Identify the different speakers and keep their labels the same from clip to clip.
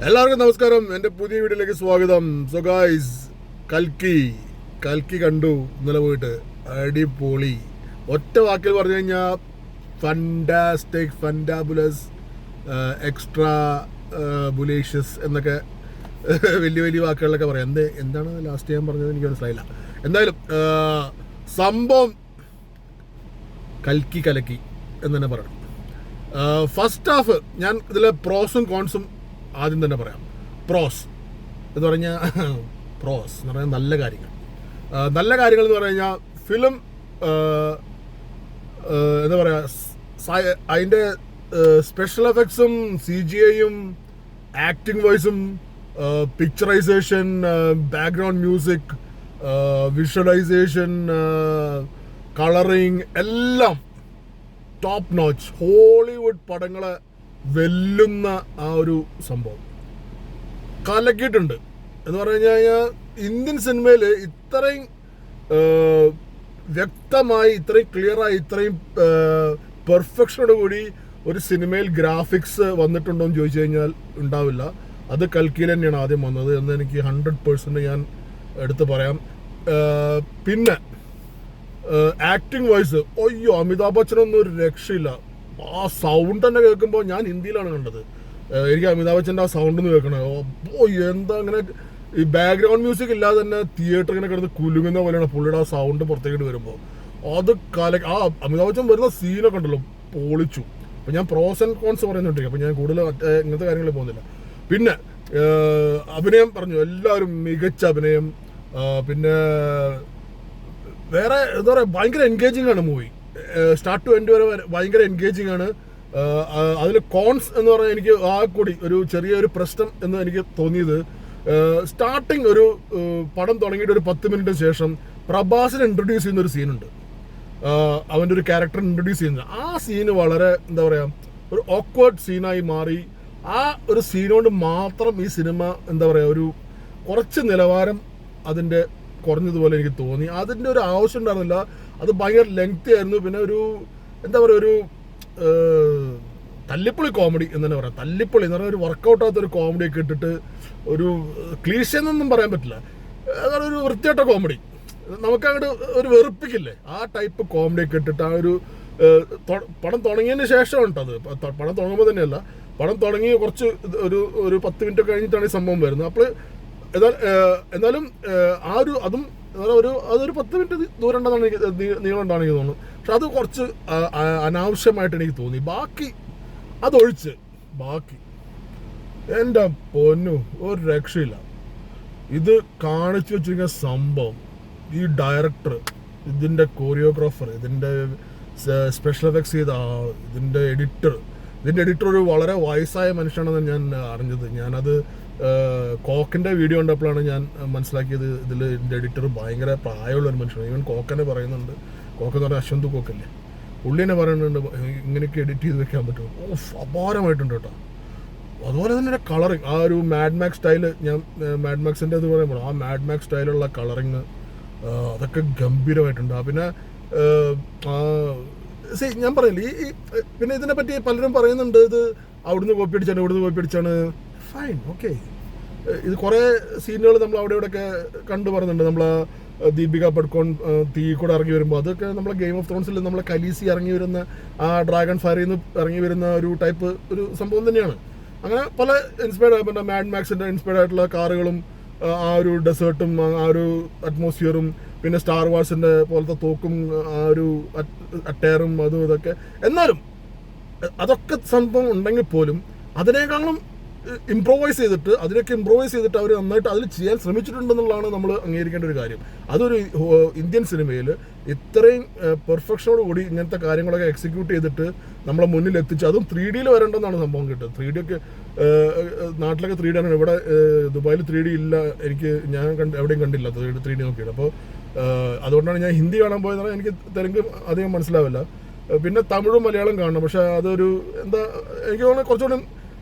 Speaker 1: എല്ലാവർക്കും നമസ്കാരം. എൻ്റെ പുതിയ വീഡിയോയിലേക്ക് സ്വാഗതം. സോ ഗായ്സ്, കൽക്കി കണ്ടു ഇന്നലെ പോയിട്ട്. അടിപൊളി. ഒറ്റ വാക്കിൽ പറഞ്ഞു കഴിഞ്ഞാൽ ഫണ്ടാസ്റ്റിക്, ഫണ്ടാബുലസ്, എക്സ്ട്രാ ബുലേഷ്യസ് എന്നൊക്കെ വലിയ വലിയ വാക്കുകളിലൊക്കെ പറയാം. എന്താണ് ലാസ്റ്റ് ഞാൻ പറഞ്ഞത് എനിക്ക് മനസ്സിലായില്ല. എന്തായാലും സംഭവം കലക്കി എന്ന് തന്നെ പറയണം. ഫസ്റ്റ് ഹാഫ് ഞാൻ ഇതിലെ പ്രോസും കോൺസും ആദ്യം തന്നെ പറയാം. പ്രോസ് എന്ന് പറഞ്ഞാൽ നല്ല കാര്യങ്ങൾ എന്ന് പറഞ്ഞു കഴിഞ്ഞാൽ ഫിലിം എന്താ പറയുക, അതിൻ്റെ സ്പെഷ്യൽ എഫക്ട്സും CGI-യും ആക്ടിങ് വോയിസും picturisation, background music, visualisation, colouring എല്ലാം ടോപ്പ് നോച്ച്. ഹോളിവുഡ് പടങ്ങളെ വെല്ലുന്ന ആ ഒരു സംഭവം കലക്കിയിട്ടുണ്ട് എന്ന് പറഞ്ഞു കഴിഞ്ഞാൽ. ഇന്ത്യൻ സിനിമയിൽ ഇത്രയും വ്യക്തമായി, ഇത്രയും ക്ലിയറായി, ഇത്രയും പെർഫെക്ഷനോട് കൂടി ഒരു സിനിമയിൽ ഗ്രാഫിക്സ് വന്നിട്ടുണ്ടോ എന്ന് ചോദിച്ചു കഴിഞ്ഞാൽ ഉണ്ടാവില്ല. അത് കൽക്കിയിൽ തന്നെയാണ് ആദ്യം വന്നത് എന്ന് എനിക്ക് 100% ഞാൻ എടുത്ത് പറയാം. പിന്നെ ആക്ടിങ് വോയിസ്, അയ്യോ, അമിതാഭ് ബച്ചനൊന്നും ഒരു രക്ഷയില്ല. ആ സൗണ്ട് തന്നെ കേൾക്കുമ്പോൾ, ഞാൻ ഹിന്ദിയിലാണ് കണ്ടത്, എനിക്ക് അമിതാഭ് ബച്ചൻ്റെ ആ സൗണ്ട് ഒന്ന് കേൾക്കണേ. ഓ, എന്താ അങ്ങനെ ഈ ബാക്ക്ഗ്രൗണ്ട് മ്യൂസിക് ഇല്ലാതെ തന്നെ തിയേറ്റർ ഇങ്ങനെ കിടന്ന് കുലുങ്ങുന്ന പോലെയാണ് പുള്ളിയുടെ ആ സൗണ്ട് പുറത്തേക്ക് വരുമ്പോൾ. അത് ആ അമിതാഭ് ബച്ചൻ വരുന്ന സീനൊക്കെ ഉണ്ടല്ലോ, പൊളിച്ചു. അപ്പം ഞാൻ പ്രോസ് ആൻഡ് കോൺസ് പറയുന്നുണ്ട്, അപ്പം ഞാൻ കൂടുതൽ ഇങ്ങനത്തെ കാര്യങ്ങളിൽ പോകുന്നില്ല. പിന്നെ അഭിനയം പറഞ്ഞു, എല്ലാവരും മികച്ച അഭിനയം. പിന്നെ വേറെ എന്താ പറയുക, ഭയങ്കര എൻഗേജിങ് ആണ് മൂവി. സ്റ്റാർട്ട് ടു എൻഡ് വരെ ഭയങ്കര എൻഗേജിങ് ആണ്. അതിൽ കോൺസ് എന്ന് പറഞ്ഞാൽ എനിക്ക് ആ കൂടി ഒരു ചെറിയൊരു പ്രശ്നം എന്ന് എനിക്ക് തോന്നിയത്, സ്റ്റാർട്ടിങ് ഒരു പടം തുടങ്ങിയിട്ട് ഒരു 10 മിനിറ്റിന് ശേഷം പ്രഭാസിനെ ഇൻട്രൊഡ്യൂസ് ചെയ്യുന്ന ഒരു സീനുണ്ട്. അവൻ്റെ ഒരു ക്യാരക്ടർ ഇൻട്രൊഡ്യൂസ് ചെയ്യുന്നത്, ആ സീന് വളരെ എന്താ പറയുക, ഒരു ഓക്വേർഡ് സീനായി മാറി. ആ ഒരു സീനുകൊണ്ട് മാത്രം ഈ സിനിമ എന്താ പറയുക, ഒരു കുറച്ച് നിലവാരം അതിൻ്റെ കുറഞ്ഞതുപോലെ എനിക്ക് തോന്നി. അതിൻ്റെ ഒരു ആവശ്യം ഉണ്ടായിരുന്നില്ല. അത് ഭയങ്കര ലെങ്തി ആയിരുന്നു. പിന്നെ ഒരു എന്താ പറയുക, ഒരു തല്ലിപ്പൊളി കോമഡി എന്ന് തന്നെ പറയാം. തല്ലിപ്പൊളി എന്ന് പറഞ്ഞാൽ ഒരു വർക്കൗട്ട് ആകാത്തൊരു കോമഡിയൊക്കെ ഇട്ടിട്ട്, ഒരു ക്ലീശയെന്നൊന്നും പറയാൻ പറ്റില്ല, അതാണ് ഒരു വൃത്തിയായിട്ട കോമഡി. നമുക്കങ്ങോട്ട് ഒരു വെറുപ്പിക്കില്ലേ, ആ ടൈപ്പ് കോമഡിയൊക്കെ ഇട്ടിട്ട്. ആ ഒരു പടം തുടങ്ങിയതിന് ശേഷം ഉണ്ടത്, പടം തുടങ്ങുമ്പോൾ തന്നെയല്ല, പടം തുടങ്ങി കുറച്ച് ഒരു 10 മിനിറ്റ് കഴിഞ്ഞിട്ടാണ് ഈ സംഭവം വരുന്നത്. അപ്പോൾ എന്നാലും ആ ഒരു അതും അതൊരു 10 മിനിറ്റ് ദൂരം ഉണ്ടെന്നാണ് എനിക്ക് നീളം ഉണ്ടാണ് എനിക്ക് തോന്നുന്നു. പക്ഷെ അത് കുറച്ച് അനാവശ്യമായിട്ട് എനിക്ക് തോന്നി. അതൊഴിച്ച് ബാക്കി എൻ്റെ പൊന്നു ഒരു രക്ഷയില്ല. ഇത് കാണിച്ചു വെച്ചിരിക്കുന്ന സംഭവം, ഈ ഡയറക്ടർ, ഇതിൻ്റെ കോറിയോഗ്രാഫർ, ഇതിൻ്റെ സ്പെഷ്യൽ എഫക്ട്സ് ചെയ്ത ആൾ, ഇതിൻ്റെ എഡിറ്റർ ഒരു വളരെ വയസ്സായ മനുഷ്യനാണെന്ന് ഞാൻ അറിഞ്ഞത്. ഞാനത് കോക്കിൻ്റെ വീഡിയോ കണ്ടപ്പോഴാണ് ഞാൻ മനസ്സിലാക്കിയത്. ഇതിൻ്റെ എഡിറ്റർ ഭയങ്കര പ്രായമുള്ളൊരു മനുഷ്യനാണ്. ഈവൻ കോക്കനെ പറയുന്നുണ്ട്. കോക്ക് എന്ന് പറഞ്ഞാൽ അശ്വന്ത് കോക്കല്ലേ, പുള്ളി തന്നെ പറയുന്നുണ്ട് ഇങ്ങനെയൊക്കെ എഡിറ്റ് ചെയ്ത് വെക്കാൻ പറ്റുമോ. അപാരമായിട്ടുണ്ട് കേട്ടോ. അതുപോലെ തന്നെ കളറിങ്, ആ ഒരു മാഡ് മാക്സ് സ്റ്റൈല്, ഞാൻ മാഡ് മാക്സിൻ്റെ ഇത് പറയുമ്പോൾ ആ മാഡ് മാക്സ് സ്റ്റൈലുള്ള കളറിങ്, അതൊക്കെ ഗംഭീരമായിട്ടുണ്ട്. പിന്നെ ഞാൻ പറയില്ല, പിന്നെ ഇതിനെപ്പറ്റി പലരും പറയുന്നുണ്ട്, ഇത് അവിടുന്ന് കോപ്പി അടിച്ചാണ്. Fine, okay. ഇത് കുറേ സീനുകൾ നമ്മൾ അവിടെ ഇവിടെയൊക്കെ കണ്ടു പറയുന്നുണ്ട്. നമ്മൾ ദീപിക പഡ്കോൺ തീ കൂടെ ഇറങ്ങി വരുമ്പോൾ, അതൊക്കെ നമ്മളെ ഗെയിം ഓഫ് ത്രോൺസിൽ നമ്മളെ കലീസി ഇറങ്ങി വരുന്ന ആ ഡ്രാഗൺ ഫയറിൽ നിന്ന് ഇറങ്ങി വരുന്ന ഒരു ടൈപ്പ് ഒരു സംഭവം തന്നെയാണ്. അങ്ങനെ പല ഇൻസ്പയർഡ്, പിന്നെ മാഡ് മാക്സിൻ്റെ ഇൻസ്പയർഡ് ആയിട്ടുള്ള കാറുകളും ആ ഒരു ഡെസേർട്ടും ആ ഒരു അറ്റ്മോസ്ഫിയറും, പിന്നെ സ്റ്റാർ വാർസിൻ്റെ പോലത്തെ തോക്കും ആ ഒരു അട്ടയറും അതും ഇതൊക്കെ. എന്നാലും അതൊക്കെ സംഭവം ഉണ്ടെങ്കിൽ പോലും അതിനേക്കാളും ഇംപ്രൂവൈസ് ചെയ്തിട്ട് അവർ നന്നായിട്ട് അതിൽ ചെയ്യാൻ ശ്രമിച്ചിട്ടുണ്ടെന്നുള്ളതാണ് നമ്മൾ അംഗീകരിക്കേണ്ട ഒരു കാര്യം. അതൊരു ഇന്ത്യൻ സിനിമയിൽ ഇത്രയും പെർഫെക്ഷനോട് കൂടി ഇങ്ങനത്തെ കാര്യങ്ങളൊക്കെ എക്സിക്യൂട്ട് ചെയ്തിട്ട് നമ്മളെ മുന്നിൽ എത്തിച്ച്, അതും 3D വരേണ്ടെന്നാണ് സംഭവം കിട്ടുന്നത്. 3D ഒക്കെ നാട്ടിലൊക്കെ 3D ആണ്, ഇവിടെ ദുബായിൽ 3D ഇല്ല. ഞാൻ എവിടെയും കണ്ടില്ല 3D നോക്കിയിട്ട്. അപ്പോൾ അതുകൊണ്ടാണ് ഞാൻ ഹിന്ദി കാണാൻ പോയതെന്ന്. എനിക്ക് തെലുങ്ക് അധികം മനസ്സിലാവില്ല. പിന്നെ തമിഴും മലയാളം കാണണം. പക്ഷെ അതൊരു എന്താ, എനിക്ക് തോന്നുന്നത് കുറച്ചുകൂടി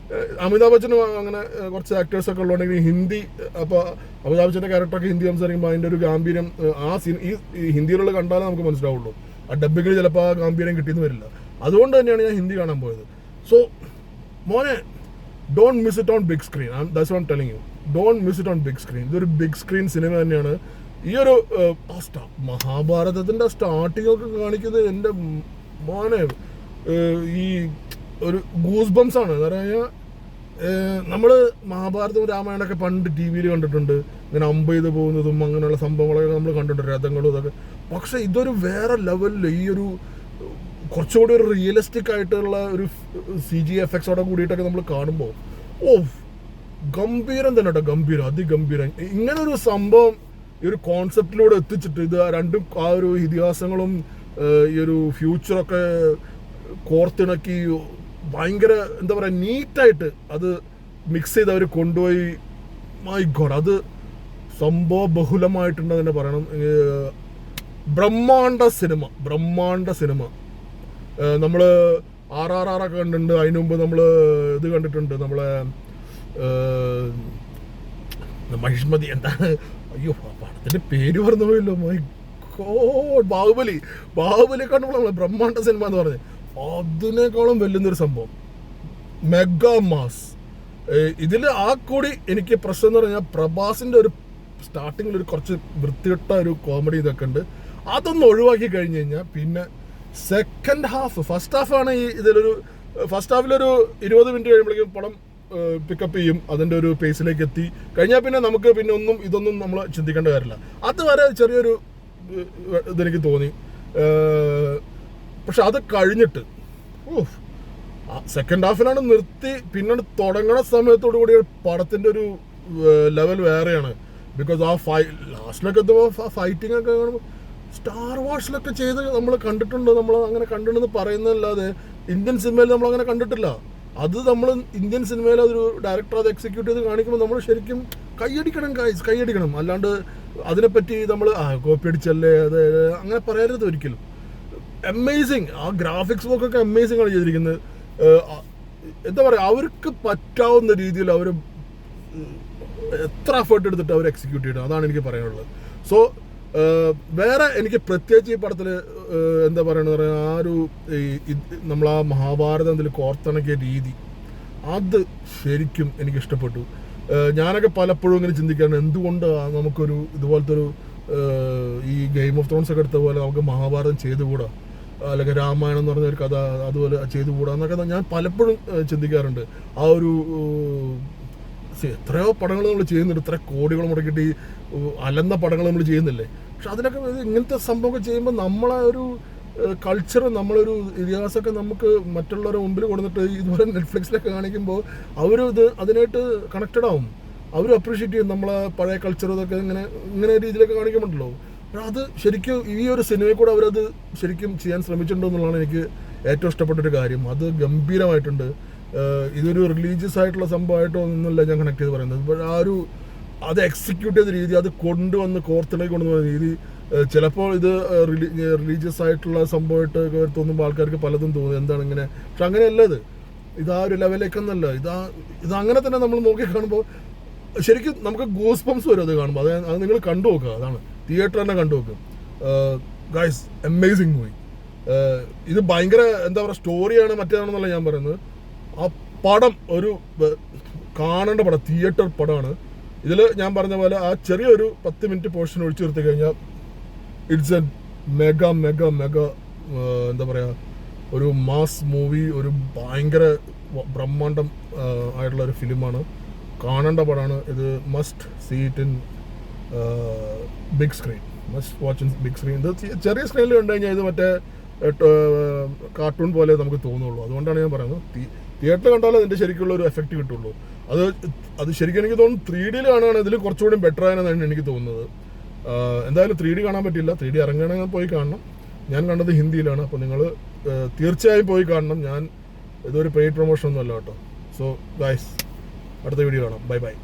Speaker 1: അമിതാഭ് ബച്ചനും അങ്ങനെ കുറച്ച് ആക്ടേഴ്സൊക്കെ ഉള്ളതുകൊണ്ടെങ്കിൽ ഹിന്ദി, അപ്പോൾ അമിതാഭ് ബച്ചൻ്റെ ക്യാരക്ടറൊക്കെ ഹിന്ദി സംസാരിക്കുമ്പോൾ അതിൻ്റെ ഒരു ഗാംഭീര്യം ഈ ഹിന്ദിയിലുള്ള കണ്ടാലേ നമുക്ക് മനസ്സിലാവുള്ളൂ. ആ ഡബ്ബിങ്ങിൽ ചിലപ്പോൾ ആ ഗാംഭീര്യം കിട്ടിയെന്ന് വരില്ല. അതുകൊണ്ട് തന്നെയാണ് ഞാൻ ഹിന്ദി കാണാൻ പോയത്. സോ മോനെ don't miss it on big screen. That's what I am telling you. Don't miss it on big screen. ഇതൊരു ബിഗ് സ്ക്രീൻ സിനിമ തന്നെയാണ്. ഈ ഒരു മഹാഭാരതത്തിൻ്റെ സ്റ്റാർട്ടിംഗ് ഒക്കെ കാണിക്കുന്നത് എൻ്റെ മോനെ ഈ ഒരു ഗൂസ് ബംസ് ആണ്. എന്ന് പറഞ്ഞു കഴിഞ്ഞാൽ നമ്മൾ മഹാഭാരതവും രാമായണമൊക്കെ പണ്ട് ടി വിയിൽ കണ്ടിട്ടുണ്ട്, ഇങ്ങനെ അമ്പ് ചെയ്ത് പോകുന്നതും അങ്ങനെയുള്ള സംഭവങ്ങളൊക്കെ നമ്മൾ കണ്ടിട്ടുണ്ട്, രഥങ്ങളും ഇതൊക്കെ. പക്ഷെ ഇതൊരു വേറെ ലെവലിൽ ഈ ഒരു കുറച്ചുകൂടി ഒരു റിയലിസ്റ്റിക് ആയിട്ടുള്ള ഒരു CG എഫക്ട്സോടെ കൂടിയിട്ടൊക്കെ നമ്മൾ കാണുമ്പോൾ ഗംഭീരം തന്നെ കേട്ടോ, ഗംഭീരം, അതിഗംഭീരം. ഇങ്ങനൊരു സംഭവം ഈ ഒരു കോൺസെപ്റ്റിലൂടെ എത്തിച്ചിട്ട് ഇത് രണ്ടും ആ ഒരു ഇതിഹാസങ്ങളും ഈ ഒരു ഫ്യൂച്ചറൊക്കെ കോർത്തിണക്കി ഭയങ്കര എന്താ പറയുക നീറ്റായിട്ട് അത് മിക്സ് ചെയ്ത് അവർ കൊണ്ടുപോയി. മൈ ഗോഡ്, അത് സംഭവ ബഹുലമായിട്ടുണ്ട് തന്നെ പറയണം. ബ്രഹ്മാണ്ഡ സിനിമ. നമ്മൾ RRR ഒക്കെ കണ്ടിട്ടുണ്ട്. അതിന് മുമ്പ് നമ്മൾ ഇത് കണ്ടിട്ടുണ്ട്, നമ്മളെ മഹിഷ്മതി, എന്താണ്, അയ്യോ പടത്തിൻ്റെ പേര് പറഞ്ഞു പോയല്ലോ, മൈ ഗോഡ്, ബാഹുബലി കണ്ടപ്പോൾ നമ്മൾ ബ്രഹ്മാണ്ഡ സിനിമ എന്ന് പറഞ്ഞത് അതിനേക്കാളും വെല്ലുന്നൊരു സംഭവം, മെഗാ മാസ്. ഇതിൽ ആ കൂടി എനിക്ക് പ്രശ്നം എന്ന് പറഞ്ഞാൽ പ്രഭാസിൻ്റെ ഒരു സ്റ്റാർട്ടിങ്ങിൽ ഒരു കുറച്ച് വൃത്തികെട്ട ഒരു കോമഡി ഇതൊക്കെ ഉണ്ട്. അതൊന്ന് ഒഴിവാക്കി കഴിഞ്ഞ് കഴിഞ്ഞാൽ പിന്നെ സെക്കൻഡ് ഹാഫ്, ഫസ്റ്റ് ഹാഫാണ് ഈ ഇതിലൊരു ഫസ്റ്റ് ഹാഫിലൊരു 20 മിനിറ്റ് കഴിയുമ്പോഴേക്കും പടം പിക്കപ്പ് ചെയ്യും, അതിൻ്റെ ഒരു പേസിലേക്ക് എത്തി കഴിഞ്ഞാൽ പിന്നെ നമുക്ക് പിന്നെ ഇതൊന്നും നമ്മൾ ചിന്തിക്കേണ്ട കാര്യമില്ല. അതുവരെ ചെറിയൊരു ഇതെനിക്ക് തോന്നി. പക്ഷെ അത് കഴിഞ്ഞിട്ട് സെക്കൻഡ് ഹാഫിലാണ് നിർത്തി, പിന്നെ തുടങ്ങണ സമയത്തോടു കൂടി പടത്തിൻ്റെ ഒരു ലെവൽ വേറെയാണ്. ബിക്കോസ് ആ ലാസ്റ്റിലൊക്കെ എത്തുമ്പോൾ ഫൈറ്റിംഗ് ഒക്കെ കാണുമ്പോൾ സ്റ്റാർ വാർസിലൊക്കെ ചെയ്ത് നമ്മൾ കണ്ടിട്ടുണ്ട്, നമ്മൾ അങ്ങനെ കണ്ടിട്ടുണ്ടെന്ന് പറയുന്നതല്ലാതെ ഇന്ത്യൻ സിനിമയിൽ നമ്മൾ അങ്ങനെ കണ്ടിട്ടില്ല. അത് നമ്മൾ ഇന്ത്യൻ സിനിമയിൽ അതൊരു ഡയറക്ടർ അത് എക്സിക്യൂട്ട് ചെയ്ത് കാണിക്കുമ്പോൾ നമ്മൾ ശരിക്കും കൈയടിക്കണം. അല്ലാണ്ട് അതിനെപ്പറ്റി നമ്മൾ കോപ്പി അടിച്ചല്ലേ അത് അങ്ങനെ പറയരുത് ഒരിക്കലും. അമേസിങ്, ആ ഗ്രാഫിക്സ് വർക്കൊക്കെ അമേസിങ് ആണ് ചെയ്തിരിക്കുന്നത്. എന്താ പറയുക, അവർക്ക് പറ്റാവുന്ന രീതിയിൽ അവർ എത്ര എഫേർട്ട് എടുത്തിട്ട് അവർ എക്സിക്യൂട്ട് ചെയ്യണം, അതാണ് എനിക്ക് പറയാനുള്ളത്. സോ വേറെ എനിക്ക് പ്രത്യേകിച്ച് ഈ പടത്തിൽ എന്താ പറയണെന്ന് പറയാൻ, ആ ഒരു നമ്മൾ ആ മഹാഭാരതം ഇതിൽ കോർത്തിണക്കിയ രീതി അത് ശരിക്കും എനിക്ക് ഇഷ്ടപ്പെട്ടു. ഞാനൊക്കെ പലപ്പോഴും ഇങ്ങനെ ചിന്തിക്കാറുണ്ട്, എന്തുകൊണ്ട് നമുക്കൊരു ഇതുപോലത്തെ ഒരു ഈ ഗെയിം ഓഫ് ത്രോൺസ് ഒക്കെ എടുത്ത പോലെ നമുക്ക് മഹാഭാരതം ചെയ്തുകൂടാ, അല്ലെങ്കിൽ രാമായണം എന്ന് പറഞ്ഞ ഒരു കഥ അതുപോലെ ചെയ്തുകൂടാ എന്നൊക്കെ ഞാൻ പലപ്പോഴും ചിന്തിക്കാറുണ്ട്. ആ ഒരു എത്രയോ പടങ്ങൾ നമ്മൾ ചെയ്യുന്നുണ്ട്, ഇത്ര കോടികൾ മുടക്കിയിട്ട് ഈ അലന്ന പടങ്ങൾ നമ്മൾ ചെയ്യുന്നില്ലേ. പക്ഷെ അതിനൊക്കെ ഇങ്ങനത്തെ സംഭവമൊക്കെ ചെയ്യുമ്പോൾ നമ്മളെ ഒരു കൾച്ചർ, നമ്മളൊരു ഇതിഹാസമൊക്കെ നമുക്ക് മറ്റുള്ളവരുടെ മുമ്പിൽ കൊടുത്തിട്ട് ഇതുപോലെ നെറ്റ്ഫ്ലിക്സിലൊക്കെ കാണിക്കുമ്പോൾ അവരും അതിനായിട്ട് കണക്റ്റഡ് ആവും, അവരും അപ്രീഷിയേറ്റ് ചെയ്യും നമ്മളെ പഴയ കൾച്ചർ ഇതൊക്കെ ഇങ്ങനെ രീതിയിലൊക്കെ കാണിക്കുന്നുണ്ടല്ലോ. അത് ശരിക്കും ഈ ഒരു സിനിമയിൽ കൂടെ അവരത് ശരിക്കും ചെയ്യാൻ ശ്രമിച്ചിട്ടുണ്ടോ എന്നുള്ളതാണ് എനിക്ക് ഏറ്റവും ഇഷ്ടപ്പെട്ടൊരു കാര്യം. അത് ഗംഭീരമായിട്ടുണ്ട്. ഇതൊരു റിലീജിയസ് ആയിട്ടുള്ള സംഭവമായിട്ടോ ഒന്നുമല്ല ഞാൻ കണക്ട് ചെയ്ത് പറയുന്നത്. ഇപ്പോൾ ആ ഒരു അത് എക്സിക്യൂട്ട് ചെയ്ത രീതി, അത് കൊണ്ടുവന്ന് കോർത്തിണക്കി കൊണ്ടുവന്ന രീതി, ചിലപ്പോൾ ഇത് റിലീജിയസ് ആയിട്ടുള്ള സംഭവമായിട്ട് തോന്നുമ്പോൾ ആൾക്കാർക്ക് പലതും തോന്നും, എന്താണ് ഇങ്ങനെ. പക്ഷെ അങ്ങനെയല്ല, ഇത് ആ ഒരു ലെവലിലേക്കൊന്നല്ല. ഇത് അങ്ങനെ തന്നെ നമ്മൾ നോക്കി കാണുമ്പോൾ ശരിക്കും നമുക്ക് ഗൂസ് ബംസ് വരും അത് കാണുമ്പോൾ. അത് നിങ്ങൾ കണ്ടു നോക്കുക, അതാണ് തിയേറ്റർ തന്നെ കണ്ടു നോക്കുക. Guys, amazing movie. ഇത് ഭയങ്കര എന്താ പറയുക, സ്റ്റോറിയാണ് മറ്റേതാണെന്നല്ല ഞാൻ പറയുന്നത്. ആ പടം ഒരു കാണേണ്ട പടം, തിയേറ്റർ പടമാണ്. ഇതിൽ ഞാൻ പറഞ്ഞ പോലെ ആ ചെറിയൊരു 10 മിനിറ്റ് പോർഷൻ ഒഴിച്ചു നിർത്തി കഴിഞ്ഞാൽ ഇറ്റ്സ് എ മെഗാ എന്താ പറയുക, ഒരു മാസ് മൂവി, ഒരു ഭയങ്കര ബ്രഹ്മാണ്ഡം ആയിട്ടുള്ള ഒരു ഫിലിമാണ്. കാണേണ്ട പടമാണ് ഇത്. Must see it in big screen, must watch in big screen. ഇത് ചെറിയ സ്ക്രീനിൽ കണ്ടു കഴിഞ്ഞാൽ ഇത് മറ്റേ കാർട്ടൂൺ പോലെ നമുക്ക് തോന്നുള്ളൂ. അതുകൊണ്ടാണ് ഞാൻ പറയുന്നത് തിയേറ്ററിൽ കണ്ടാലേ അതിൻ്റെ ശരിക്കുള്ള ഒരു എഫക്റ്റ് കിട്ടുള്ളൂ. അത് ശരിക്കും എനിക്ക് തോന്നുന്നു 3D കാണുകയാണ് ഇതിൽ കുറച്ചുകൂടി ബെറ്റർ ആയെന്നാണ് എനിക്ക് തോന്നുന്നത്. എന്തായാലും 3D കാണാൻ പറ്റില്ല, 3D ഇറങ്ങുകയാണെങ്കിൽ പോയി കാണണം. ഞാൻ കണ്ടത് ഹിന്ദിയിലാണ്, അപ്പോൾ നിങ്ങൾ തീർച്ചയായും പോയി കാണണം. ഇതൊരു പെയ്ഡ് പ്രൊമോഷൻ ഒന്നും അല്ല കേട്ടോ. സോ ഗൈസ്, അടുത്ത വീഡിയോ കാണാം. ബൈ.